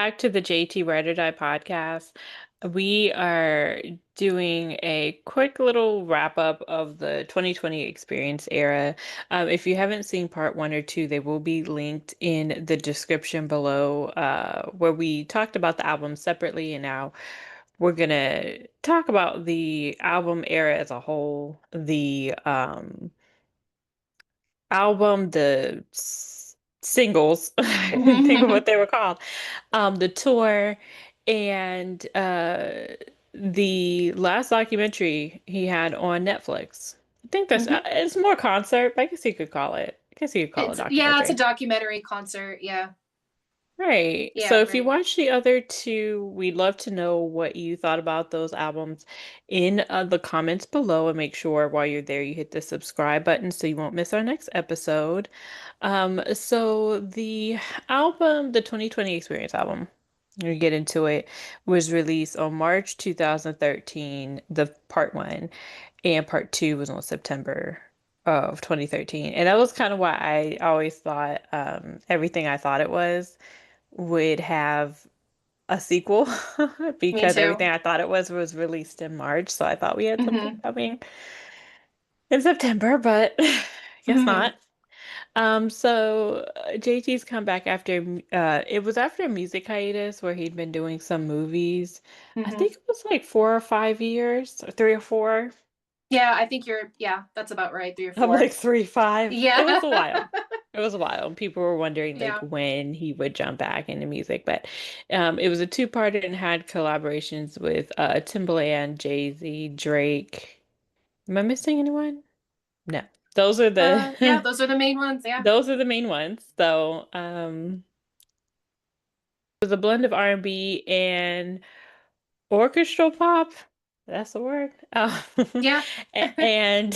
Back to the JT Ride or Die podcast. We are doing a quick little wrap up of the 2020 experience era. If you haven't seen part one or two, they will be linked in the description below, where we talked about the album separately, and now we're gonna talk about the album era as a whole, the album, singles, I didn't think of what they were called, the tour, and the last documentary he had on Netflix. I think that's hmm it's more concert, but I guess you could call it. I guess you could call it It's it's a documentary. documentary concert. Yeah. Right. So Yeah, if you right. watch the other two, we'd love to know what you thought about those albums in the comments below, and make sure while you're there you hit the subscribe button so you won't miss our next episode. So the album, the 2020 Experience album, we get into it, was released on March 2013, the part one, and part two was on September of 2013. And that was kind of why I always thought everything I thought it would have a sequel Me because too. everything I thought it was released in March. So I thought we had something hmm coming in September, but guess hmm not. JT's come back after it was after a music hiatus where he'd been doing some movies. I hmm think it was like 4 or 5 years, or 3 or 4. Yeah, I think yeah, that's about right. Three or I'm like four. 3, 5. It was Yeah. a while. It was a while. And people were wondering like Yeah. when he would jump back into music. But it was a two-parter and had collaborations with Timbaland, Jay-Z, Drake. Am I missing anyone? No. Those are Yeah, the those are the main ones. Yeah. those are the main ones. So it was a blend of R&B and orchestral pop. That's the word. Yeah. And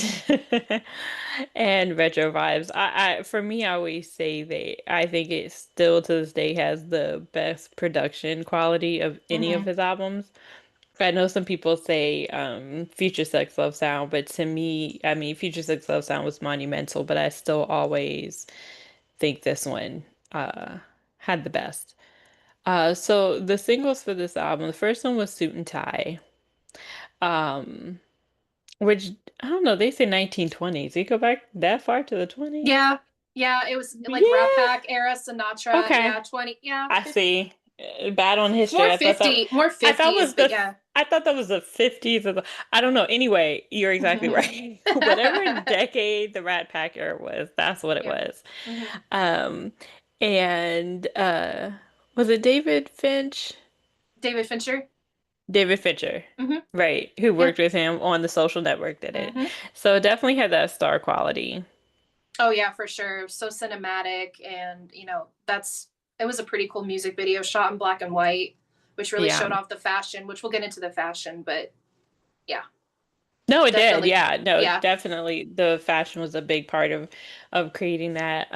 and retro vibes. For me, I always say I think it still to this day has the best production quality of any of hmm his albums. I know some people say Future Sex Love Sound, but to me, I mean, Future Sex Love Sound was monumental, but I still always think this one uh had the best. So the singles for this album, the first one was Suit and Tie. Um, which I don't know, they say 1920s. You go back that far to the 20s? Yeah. Yeah, it was like Rat Yeah. Pack era, Sinatra. Okay. Yeah, 20. Yeah, I 50, see. Bad on history. more I thought 50s, was but the yeah. I thought that was the 50s I don't know. Anyway, you're exactly right. Whatever decade the Rat Pack era was, that's what it Yeah. was. hmm Um and was it David Finch? David Fincher. David Fincher, hmm right, who Yeah. worked with him on The Social Network, did it. hmm So it definitely had that star quality. Oh yeah, for sure. So cinematic, and that's it was a pretty cool music video shot in black and white, which really showed Yeah. off the fashion, which we'll get into the fashion, but yeah, No, it did. definitely. Yeah. No, Yeah. definitely the fashion was a big part of creating that.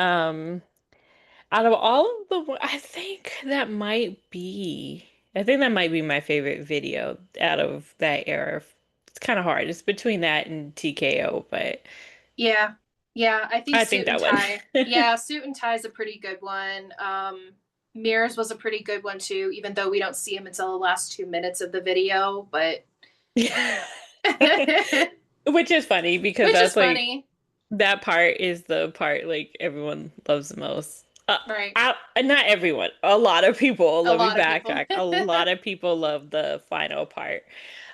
Out of all of I think that might be my favorite video out of that era. It's kind of hard. It's between that and TKO, but Yeah. Yeah, I think I think suit and that one. tie. Yeah, suit and tie is a pretty good one. Mirrors was a pretty good one too, even though we don't see him until the last 2 minutes of the video, but Yeah. which Which is funny because is that's like funny. that part is the part like everyone loves the most. Right. Not everyone. A lot of people. A Let me lot of people. backtrack. A lot of people love the final part.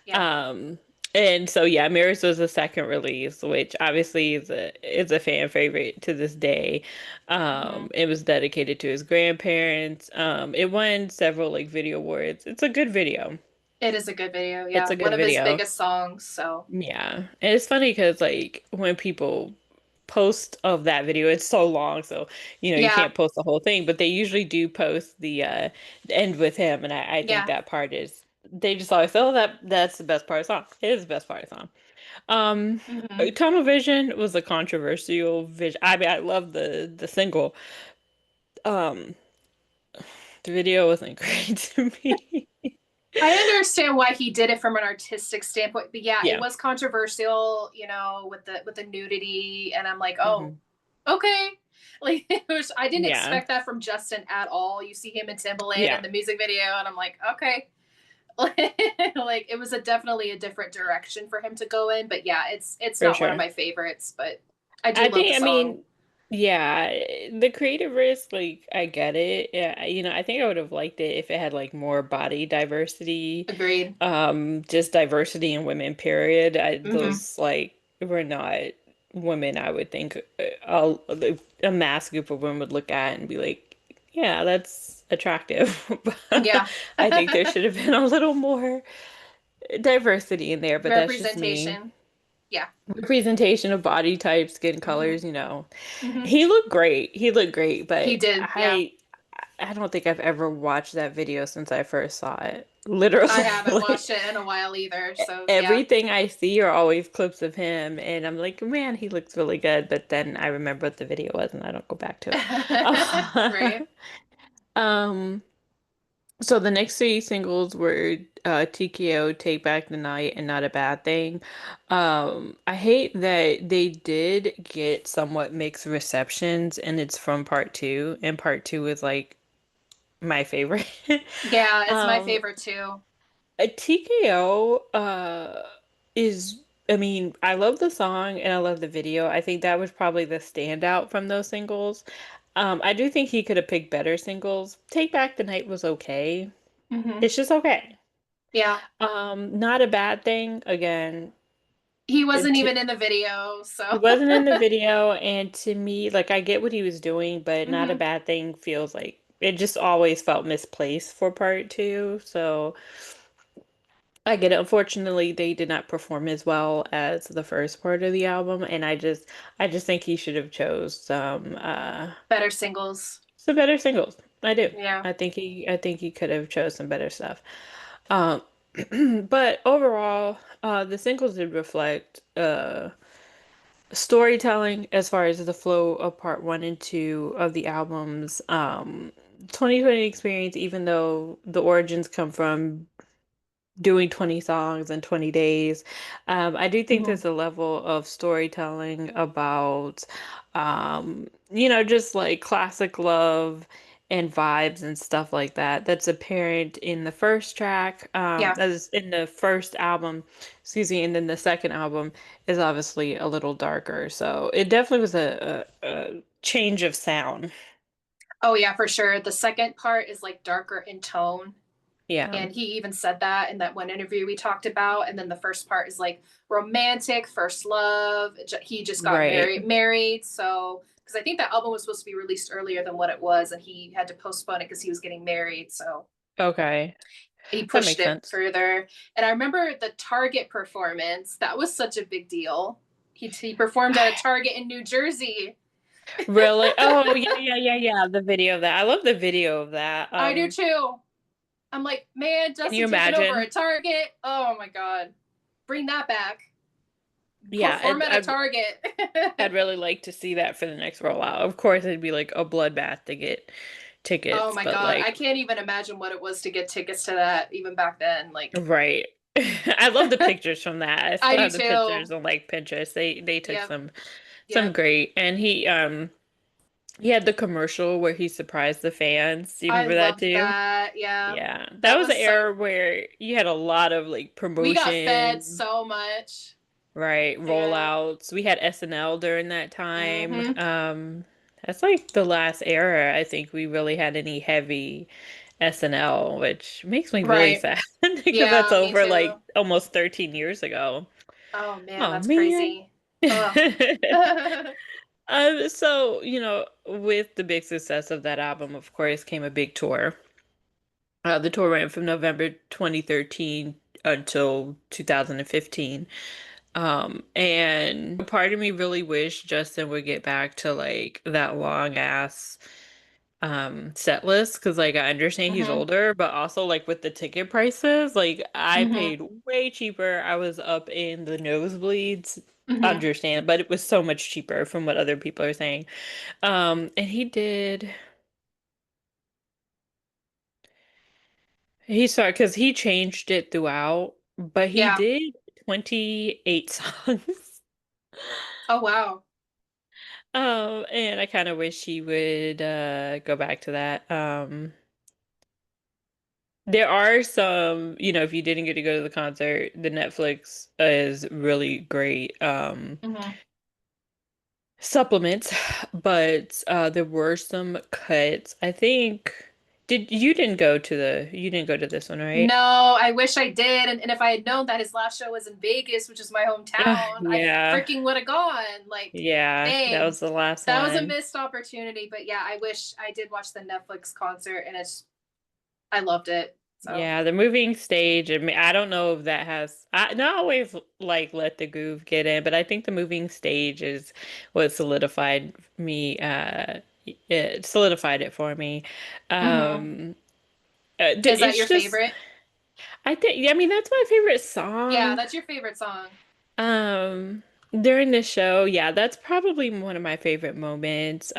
Yeah. Um, and so yeah, Mirrors was the second release, which obviously is a fan favorite to this day. hmm It was dedicated to his grandparents. It won several like video awards. It's a good video. It is a good video. It's Yeah. a One good of his video. biggest songs. So, Yeah. And it's funny because like when people post of that video, it's so long, so you yeah. can't post the whole thing, but they usually do post the end with him, and I think Yeah. that part is they just always say, oh, that's the best part of the song. It is the best part of the song. Um hmm Tunnel Vision was a controversial vision. I mean, I love the single. Um the video wasn't great to me. I understand why he did it from an artistic standpoint, but yeah, it Yeah. was controversial, with the nudity, and I'm like, oh, hmm okay. Like, which I didn't Yeah. expect that from Justin at all. You see him in Timberland Yeah, in the music video, and I'm like, okay. Like it was definitely a different direction for him to go in. But yeah, it's for not one of sure. my favorites, but I do I love the think, I song. mean, yeah, the creative risk, like, I get it. Yeah, I think I would have liked it if it had like more body diversity, Agreed. just diversity in women, period. Hmm. Those like were not women I would think a mass group of women would look at and be like, yeah, that's attractive. But Yeah. I think there should have been a little more diversity in there, but that's just me. Representation. Yeah. Representation of body types, skin Hmm. colors. Hmm. He looked great. He looked great, He but did. Yeah. I don't think I've ever watched that video since I first saw it. I Literally, haven't like watched it in a while either. So yeah. everything I see are always clips of him, and I'm like, man, he looks really good. But then I remember what the video was, and I don't go back to Right. it. Um, so the next three singles were TKO, Take Back the Night, and Not a Bad Thing. I hate that they did get somewhat mixed receptions, and it's from part two, and part two is like my favorite. Yeah, it's my Um, favorite too. a TKO is, I mean, I love the song and I love the video. I think that was probably the standout from those singles. I do think he could have picked better singles. Take Back the Night was okay. Hmm. It's just okay. Yeah. Not a bad thing. Again, He wasn't t even in the video, he so. wasn't in the video, and to me, like I get what he was doing, but not a Hmm. bad thing feels like it just always felt misplaced for part two. So I get it. Unfortunately, they did not perform as well as the first part of the album, and I just think he should have chose Better singles. some better singles. I do. Yeah. I think he could have chose some better stuff. Um, but overall, the singles did reflect storytelling as far as the flow of part one and two of the albums. 2020 experience, even though the origins come from doing 20 songs in 20 days. I do think Hmm. there's a level of storytelling about, just like classic love and vibes and stuff like that. That's apparent in the first track, Yeah. as in the first album, excuse me, and then the second album is obviously a little darker. So it definitely was a change of sound. Oh yeah, for sure. The second part is like darker in tone. Yeah, And he even said that in that one interview we talked about. And then the first part is like romantic, first love. He just got right. married. So, because I think that album was supposed to be released earlier than what it was, and he had to postpone it because he was getting married. So Okay. he That pushed makes it sense. further. And I remember the Target performance. That was such a big deal. He performed at a Target in New Jersey. Really? Oh, yeah, yeah, yeah, yeah. The video of that. I love the video of that. I do too. I'm like, man, Can you Justin taking over a imagine? Target. Oh my God. Bring that back. Yeah, Perform at a Target. I'd really like to see that for the next rollout. Of course, it'd be like a bloodbath to get Oh tickets, my but God. I like, can't even imagine what it was to get tickets to that even back then. Like, right. I love the pictures from that. I I still do have the too. pictures on like Pinterest. They took Yep. some Yep. great, and he had the commercial where he surprised the fans. Do you I remember that loved too? that. Yeah. Yeah, that That was the was so, era where you had a lot of like we got fed promotion. so much. Right, Yeah. rollouts. We had SNL during that time. Hmm. That's like the last era I think we really had any heavy SNL, which makes me really Right. sad because that's Yeah, me over too. like almost 13 years ago. Oh man, Oh that's man. crazy. Ugh. So, with the big success of that album, of course, came a big tour. The tour ran from November 2013 until 2015. And part of me really wished Justin would get back to like that long ass set list because like I understand he's Hmm. older, but also like with the ticket prices, like I Hmm. paid way cheaper. I was up in the nosebleeds. Hmm. Understand, but it was so much cheaper from what other people are saying. And he started because he changed it throughout, but he Yeah. did 28 songs. Oh wow. And I kind of wish he would go back to that. There are some, if you didn't get to go to the concert, the Netflix is really great Hmm. supplements, but there were some cuts. I think you didn't go to this one, right? No, I wish I did. And if I had known that his last show was in Vegas, which is my hometown, I Yeah. freaking would have gone. Like, Yeah, that dang, was the last that was a one. missed opportunity. But yeah, I wish I did watch the Netflix concert, and I loved it. So Yeah, the moving stage. I mean, I don't know if that has. I not always like let the groove get in, but I think the moving stage is what solidified me. It solidified it for me. hmm. Um, Is that it's your just. favorite? I think. Yeah, I mean, that's my favorite Yeah, song. that's your favorite song. Um, During the show, yeah, that's probably one of my favorite moments.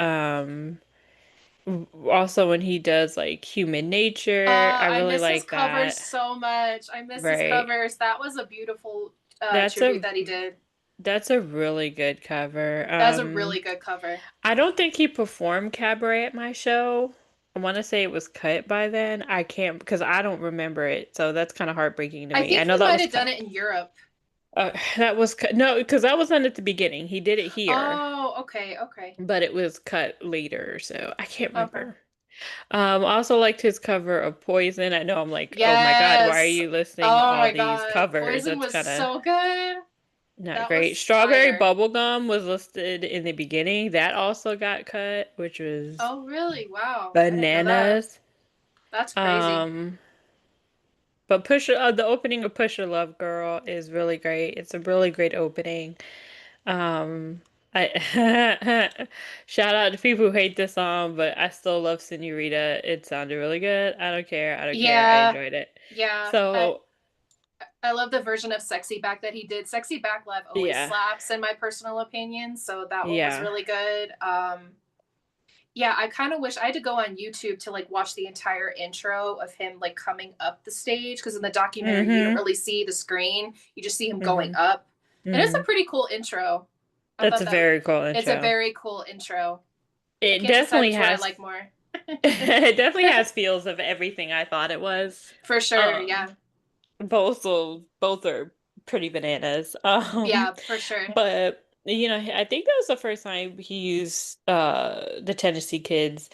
Also when he does like human nature, I I really miss his like covers that. so much. I miss his Right. covers. That was a beautiful That's tribute a that he did. that's a really good cover. That was a really good cover. I don't think he performed Cabaret at my show. I want to say it was cut by then. I can't because I don't remember it. So that's kind of heartbreaking to I me. I think know he that might was have done cut. it in Europe. That was cut. No, because that was done at the beginning. He did it here, Oh, okay, okay, but it was cut later. So I can't okay. remember. I also liked his cover of Poison. I know I'm like, oh my God, why are Yes. you listing Oh all my these God. covers? Poison That's was kind of so good. not That was great. Strawberry fire. Bubblegum was listed in the beginning. That also got cut, which was Oh, really? Wow. I didn't know that. bananas. That's crazy. Um, but the opening of Push Your Love Girl is really great. It's a really great opening. I shout out to people who hate this song, but I still love Senorita. It sounded really good. I don't care. I don't care. I Yeah. enjoyed it. Yeah. So, I love the version of Sexy Back that he did. Sexy Back Live always yeah. slaps in my personal opinion, so that one was Yeah. really good. Yeah, I kind of wish I had to go on YouTube to like watch the entire intro of him like coming up the stage because in the documentary you don't Mm-hmm. really see the screen. You just see him going Mm-hmm. up. And it's a Mm-hmm. pretty cool intro. I That's thought a that very cool it's a intro. very cool intro. I It can't decide definitely which one I has like more. it definitely has feels of everything I thought it was. For sure, Um, yeah. both are pretty bananas. Yeah, for sure. But I think that was the first time he used the Tennessee Kids,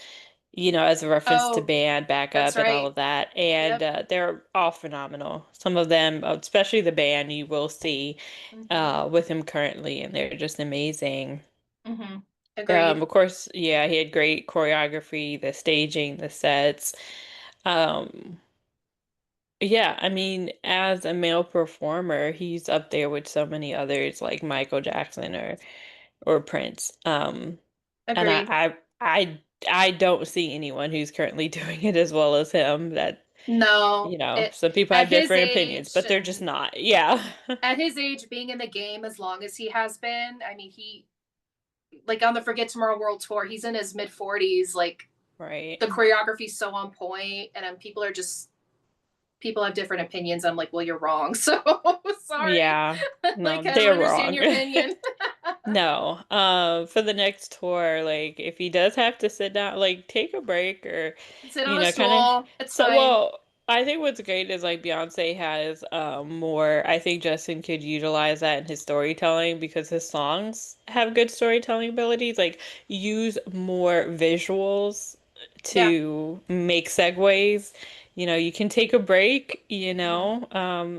as a reference to Oh, band that's backup and all right. of that. And Yep. they're all phenomenal. Some of them, especially the band you will see Mhm. with him currently, and they're just amazing. Mhm. Agreed. Of course, yeah, he had great choreography, the staging, the sets. Um, yeah, I mean, as a male performer, he's up there with so many others like Michael Jackson or Prince. And Agreed. I don't see anyone who's currently doing it as well as him. That, No, it some people at have his different opinions, age but they're just and not. Yeah. at his age being in the game as long as he has been, I mean, he like on the Forget Tomorrow World Tour, he's in his mid 40s. Like Right. the choreography's so on point, and people are just people have different opinions. I'm like, well, you're wrong. So sorry. Yeah. Like No, I don't they're understand wrong. your opinion. No, for the next tour, like if he does have to sit down, like take a break or, Sit on a kind of. stool. It's So, fine. well, I think what's great is like Beyonce has more. I think Justin could utilize that in his storytelling because his songs have good storytelling abilities. Like use more visuals Yeah. to make segues. You can take a break, Mm-hmm.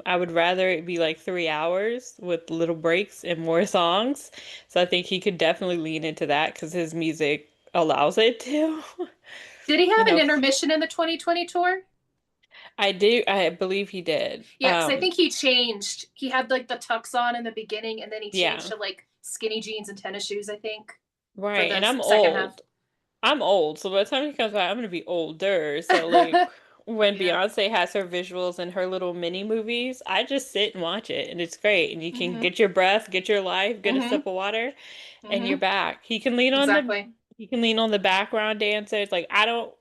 I would rather it be like 3 hours with little breaks and more songs. So I think he could definitely lean into that because his music allows it to. Did he You have an know, intermission in the 2020 tour? I believe he did. Yeah, because I think he changed. He had like the tux on in the beginning, and then he changed Yeah, to like skinny jeans and tennis shoes. I think for right. the And I'm second half. old. I'm old, so by the time he comes back, I'm gonna be older. So like when Yeah. Beyonce has her visuals and her little mini movies, I just sit and watch it, and it's great. And you can Mm-hmm. get your breath, get your life, get a Mm-hmm. sip of water, and you're Mm-hmm. back. Exactly. He can lean on the background dancers. Like I don't,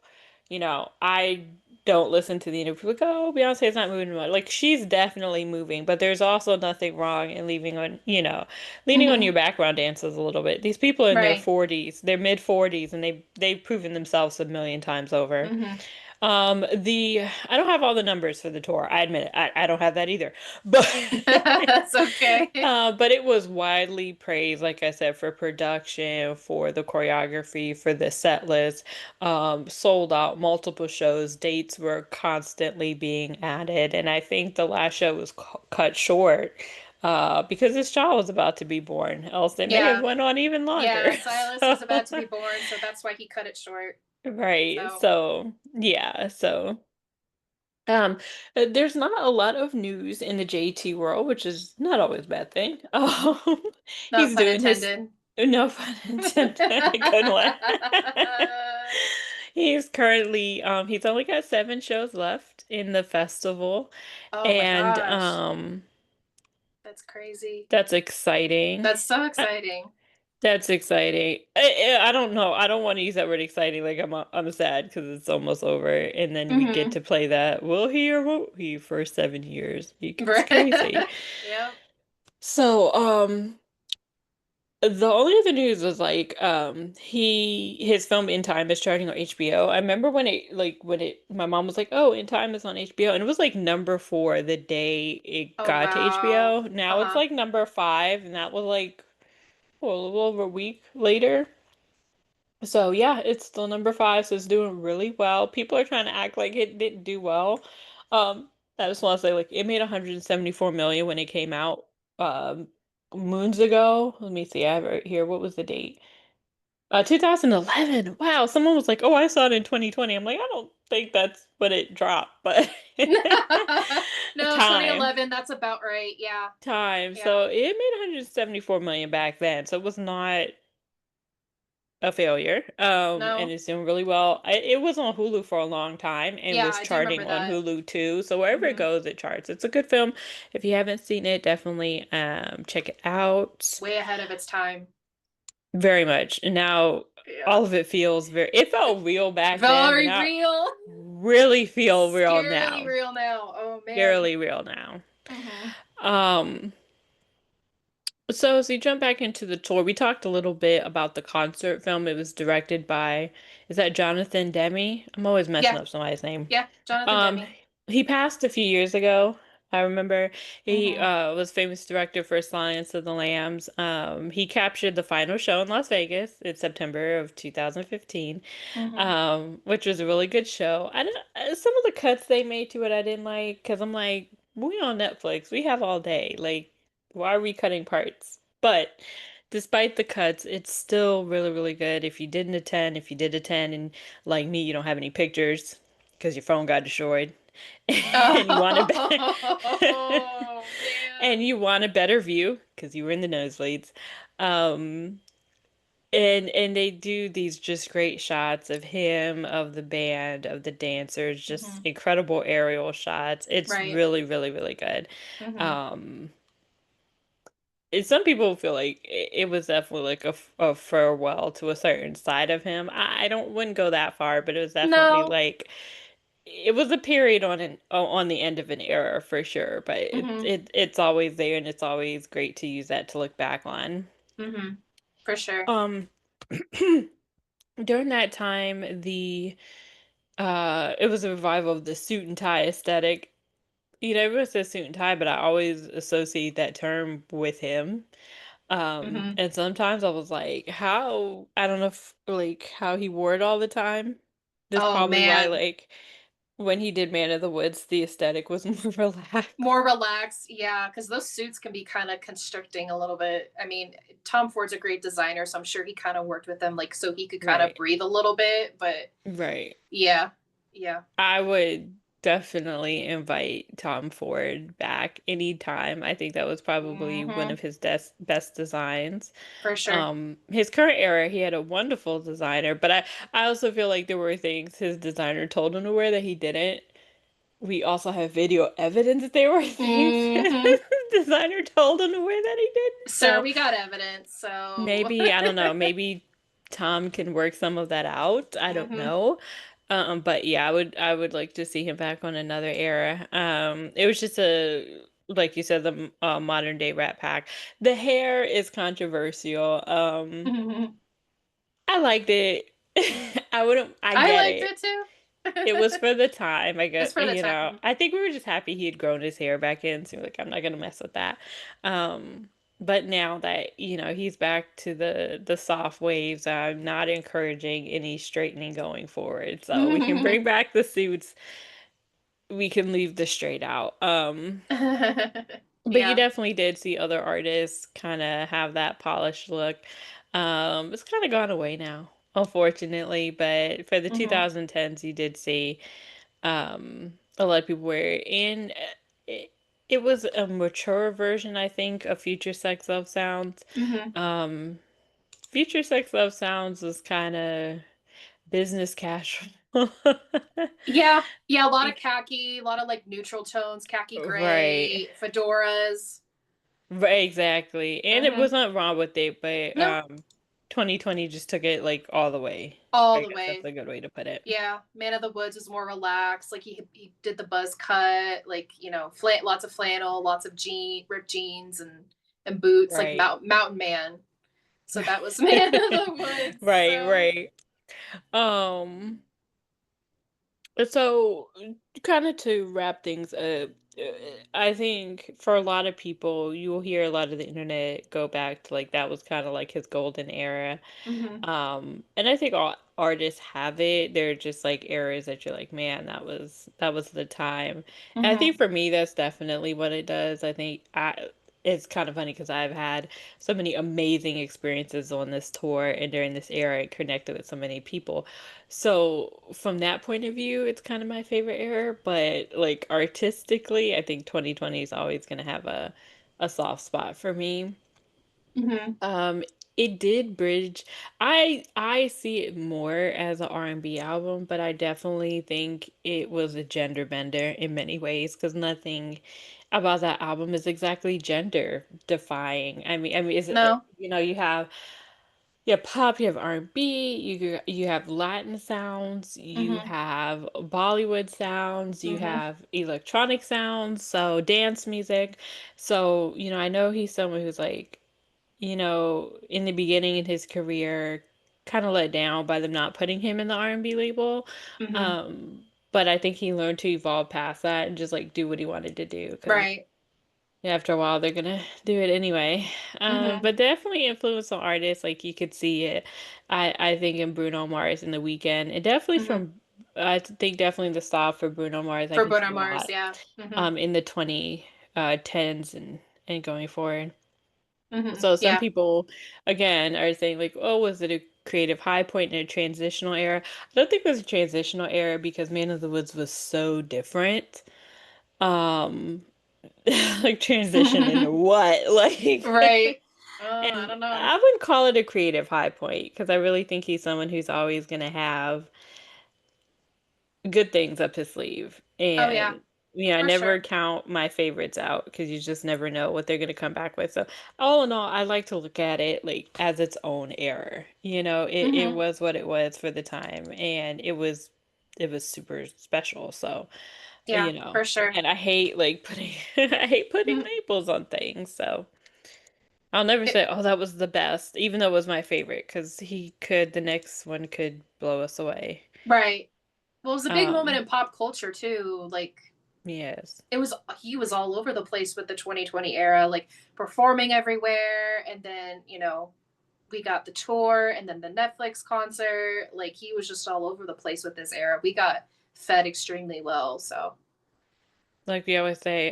I don't listen to the interview. Like, oh, Beyonce's not moving much. Like, she's definitely moving, but there's also nothing wrong in leaning on Hmm. your background dancers a little bit. These people are in their Right. 40s, their mid 40s, and they've proven themselves a million times over. Hmm. I don't have all the numbers for the tour. I admit it. I don't have that either. But That's okay. but it was widely praised, like I said, for production, for the choreography, for the set list. Sold out multiple shows. Dates were constantly being added, and I think the last show was cut short because this child was about to be born. Else they may have Yeah. went on even longer. Yeah. Silas was about to be So, born, so that's why he cut it short. right. So, So yeah. So. Um, there's not a lot of news in the JT world, which is not always a bad thing. no He's pun doing his intended. no pun intended. Good one. He's currently he's only got 7 shows left in the festival, Oh my and gosh. That's crazy. that's exciting. That's so Uh, exciting. That's exciting. I don't know. I don't want to use that word exciting. Like I'm sad because it's almost over, and then we get Hmm. to play that. Will he or won't he for 7 years? It's crazy. Right. Yep. So, the only other news was like, his film In Time is starting on HBO. I remember my mom was like, "Oh, In Time is on HBO," and it was like number 4 the day it Oh got to wow. HBO. Now it's Uh-huh. like number 5, and that was like, well, a little over a week later. So yeah, it's still number 5, so it's doing really well. People are trying to act like it didn't do well. Um, I just want to say like it made 174 million when it came out um moons ago. Let me see, I have it right here. What was the date? 2011. Wow, someone was like, "Oh, I saw it in 2020." I'm like, I don't think that's when it dropped, but No, time, 2011, that's about right. Yeah. time. Yeah. So it made 174 million back then. So it was not a failure. And No. it's doing really well. It was on Hulu for a long time and Yeah, was I do remember charting on that. Hulu too. So wherever it Hmm. goes, it charts. It's a good film. If you haven't seen it, definitely check it out. Way ahead of its time. Very much. And now Yeah. all of it feels it felt real back then, but Very now real. really feel real Scarily now. real now. Oh man. Scarily real now. Hmm. Um So, as we jump back into the tour, we talked a little bit about the concert film. It was directed by, is that Jonathan Demme? I'm always messing Yeah. up somebody's name. Yeah. Jonathan Um, Demme. he passed a few years ago. I remember he Hmm. was famous director for Silence of the Lambs. He captured the final show in Las Vegas in September of 2015, Hmm. which was a really good show. I didn't, some of the cuts they made to it I didn't like because I'm like, we on Netflix, we have all day. Like, why are we cutting parts? But despite the cuts, it's still really, really good. If you did attend, and like me, you don't have any pictures because your phone got destroyed, and you want a Oh man. and you want a better view because you were in the nosebleeds. Um, and they do these just great shots of him, of the band, of the dancers, just Hmm. incredible aerial shots. It's Right. really, really, really good. Hmm. Um, some people feel like it was definitely like a farewell to a certain side of him. I don't wouldn't go that far, but it was definitely No. like it was a period on the end of an era for sure. But Hmm. it's always there, and it's always great to use that to look back on. Hmm. For sure. Um, during that time, the it was a revival of the suit and tie aesthetic. You know, everyone says suit and tie, but I always associate that term with him. Hmm. And sometimes I was like, how, I don't know if like how he wore it all the time. That's Oh probably why man. like when he did Man of the Woods, the aesthetic was more relaxed. More relaxed, yeah, because those suits can be kind of constricting a little bit. I mean, Tom Ford's a great designer, so I'm sure he kind of worked with them like so he could kind of Right. breathe a little bit. But Right. yeah, yeah. I would definitely invite Tom Ford back anytime. I think that was probably one Hmm. of his best designs. For sure. His current era, he had a wonderful designer, but I also feel like there were things his designer told him to wear that he didn't. We also have video evidence that there were things his Hmm. designer told him to wear that he didn't. Sir, So we got evidence. So. maybe, I don't know, maybe Tom can work some of that out. I don't Hmm. know. But yeah, I would like to see him back on another era. It was just a like you said, the modern day Rat Pack. The hair is controversial. I liked it. I wouldn't. I I get liked it. it too. It was for the time. I It's get, for the time. I think we were just happy he had grown his hair back in. So like, I'm not gonna mess with that. But now that, he's back to the soft waves, I'm not encouraging any straightening going forward. So we can bring back the suits. We can leave the straight out. But you Yeah. definitely did see other artists kind of have that polished look. It's kind of gone away now, unfortunately. But for the Hmm. 2010s, you did see a lot of people were in. It, it was a mature version, I think, of Future Sex Love Sounds. Hmm. Um, Future Sex Love Sounds was kind of business casual. Yeah. Yeah. A lot of khaki, a lot of like neutral tones, khaki Right. gray, fedoras. Right, exactly. And it Hmm. wasn't wrong with it, but No, 2020 just took it like all the way. all I the guess that's way. a good way to put it. Yeah, Man of the Woods was more relaxed. Like he did the buzz cut, like lots of flannel, lots of ripped jeans and boots, like Right. mountain man. So that was Man of the Woods. Right, So right. Um, so kind of to wrap things up, I think for a lot of people, you will hear a lot of the internet go back to like that was kind of like his golden era. hmm. And I think all artists have it. They're just like eras that you're like, man, that was the time. And I think Hmm. for me, that's definitely what it does. I think it's kind of funny because I've had so many amazing experiences on this tour and during this era and connected with so many people. So from that point of view, it's kind of my favorite era. But like artistically, I think 2020 is always gonna have a soft spot for me. Hmm. Um, it did bridge. I see it more as an R&B album, but I definitely think it was a gender bender in many ways because nothing about that album is exactly gender defying. I mean, is it, No. you have pop, you have R&B, you have Latin sounds, you Hmm. have Bollywood sounds, you Hmm. have electronic sounds, so dance music. So, I know he's someone who's like in the beginning in his career, kind of let down by them not putting him in the R&B label. Hmm. But I think he learned to evolve past that and just like do what he wanted to do because Right. after a while they're gonna do it anyway. Hmm. But definitely influence on artists like you could see it. I think in Bruno Mars in The Weekend, and definitely Hmm. from I think definitely the style for Bruno Mars I For can Bruno see a Mars, lot yeah. Hmm. in the 20 tens and going forward. Hmm. So some Yeah. people, again, are saying like, "Oh, was it a creative high point in a transitional era?" I don't think it was a transitional era because Man of the Woods was so different. Um, like transition into what? Like, Right. I and don't know. I wouldn't call it a creative high point because I really think he's someone who's always gonna have good things up his sleeve. Oh yeah, And I for never sure. count my favorites out because you just never know what they're going to come back with. So, all in all, I like to look at it like as its own error. It Hmm. was what it was for the time and it was super special. So, Yeah, for sure. again, I hate like putting I hate putting labels on things. So, I'll never It, say, "Oh, that was the best," even though it was my favorite because the next one could blow us away. right. Well, it was a big moment Um, in pop culture too. Like yes. it was, he was all over the place with the 2020 era, like performing everywhere, and then we got the tour, and then the Netflix concert. Like he was just all over the place with this era. We got fed extremely well. So Like we always say,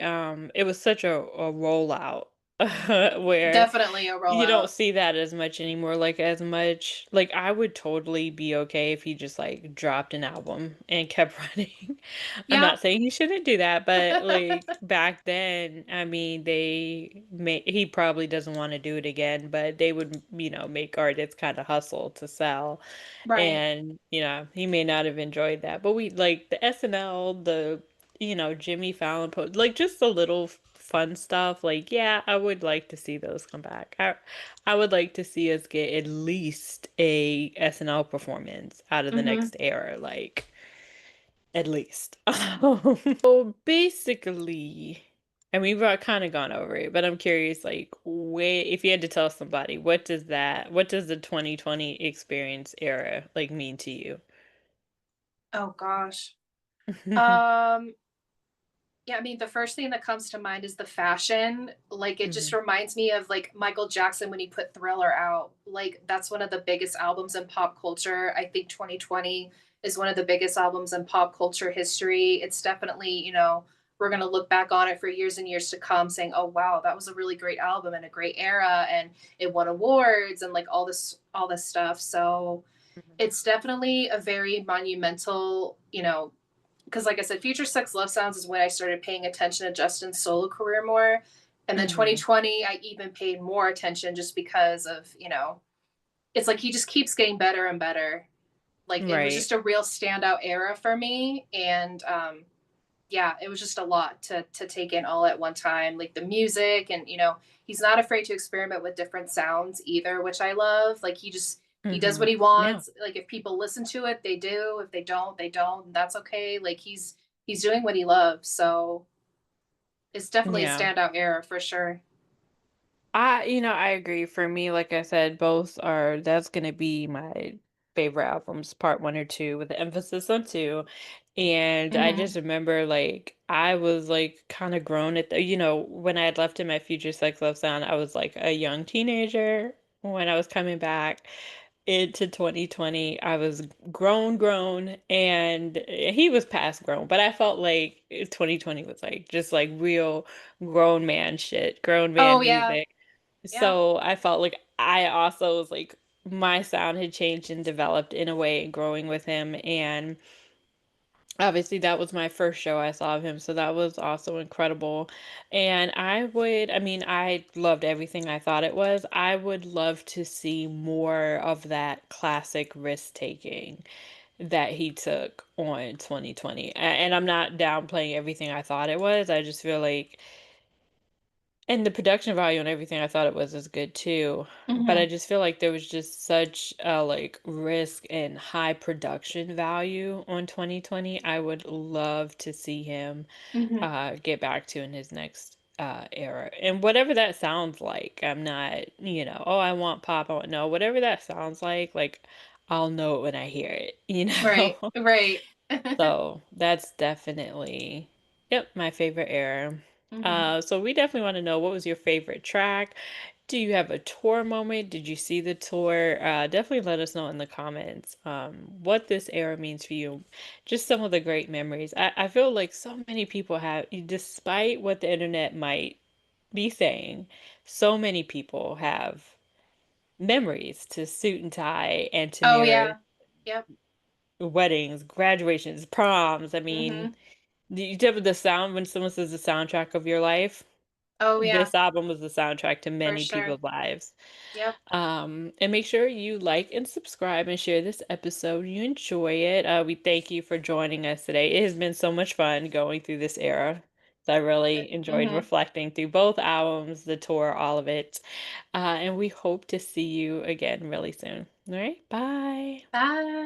it was such a rollout where definitely a you don't rollout. see that as much anymore. Like as much, like I would totally be okay if he just like dropped an album and kept running. I'm Yeah. not saying he shouldn't do that, but like back then, I mean, he probably doesn't want to do it again, but they would, make artists kind of hustle to sell. Right. And, he may not have enjoyed that. But we like the SNL, Jimmy Fallon post, like just the little fun stuff. Like, yeah, I would like to see those come back. I would like to see us get at least a SNL performance out of the Hmm. next era. Like, at least. So basically, and we've kind of gone over it, but I'm curious, like, where, if you had to tell somebody, what does the 2020 experience era like mean to you? Oh gosh. Um, yeah, I mean, the first thing that comes to mind is the fashion. Like, it just Mhm. reminds me of like Michael Jackson when he put Thriller out. Like, that's one of the biggest albums in pop culture. I think 2020 is one of the biggest albums in pop culture history. It's definitely, we're going to look back on it for years and years to come saying, oh, wow, that was a really great album and a great era. And it won awards and like all this stuff. So Mhm. it's definitely a very monumental, because like I said, Future Sex Love Sounds is when I started paying attention to Justin's solo career more. And then Mhm. 2020, I even paid more attention just because of, it's like he just keeps getting better and better. Like it was Right. just a real standout era for me. And yeah, it was just a lot to take in all at one time. Like the music and he's not afraid to experiment with different sounds either, which I love. Like he does what Mhm. he Yeah. wants. Like if people listen to it, they do. If they don't, they don't. And that's okay. Like he's doing what he loves. So it's definitely a Yeah. standout era for sure. I agree. For me, like I said, both are that's gonna be my favorite albums, part one or two, with the emphasis on two. And I Hmm. just remember like I was like kind of grown at when I had left in my Future Sex Love Sound, I was like a young teenager when I was coming back into 2020. I was grown, and he was past grown, but I felt like 2020 was like just like real grown man shit, grown Oh man yeah, music. yeah. So I felt like I also was like my sound had changed and developed in a way growing with him. And obviously that was my first show I saw of him, so that was also incredible. And I mean, I loved everything I thought it was. I would love to see more of that classic risk taking that he took on 2020. And I'm not downplaying everything I thought it was. I just feel like, and the production value and everything I thought it was is good too. But I Hmm. just feel like there was just such a like risk and high production value on 2020. I would love to see him Hmm. get back to in his next era. And whatever that sounds like. I'm not, oh, I want pop. I want no, whatever that sounds like I'll know it when I hear it, Right, right. So that's definitely, yep, my favorite era. Hmm. So we definitely want to know, what was your favorite track? Do you have a tour moment? Did you see the tour? Definitely let us know in the comments what this era means for you. Just some of the great memories. I feel like so many people have, despite what the internet might be saying, so many people have memories to suit and tie and to Oh mirror yeah. Yep. weddings, graduations, proms. I mean, Hmm. do you ever the sound when someone says the soundtrack of your life? Oh yeah, This album was the soundtrack to for many sure. people's lives. Yep. And make sure you like and subscribe and share this episode. You enjoy it. We thank you for joining us today. It has been so much fun going through this era. So I really enjoyed Hmm. reflecting through both albums, the tour, all of it. And we hope to see you again really soon. All right, bye. Bye.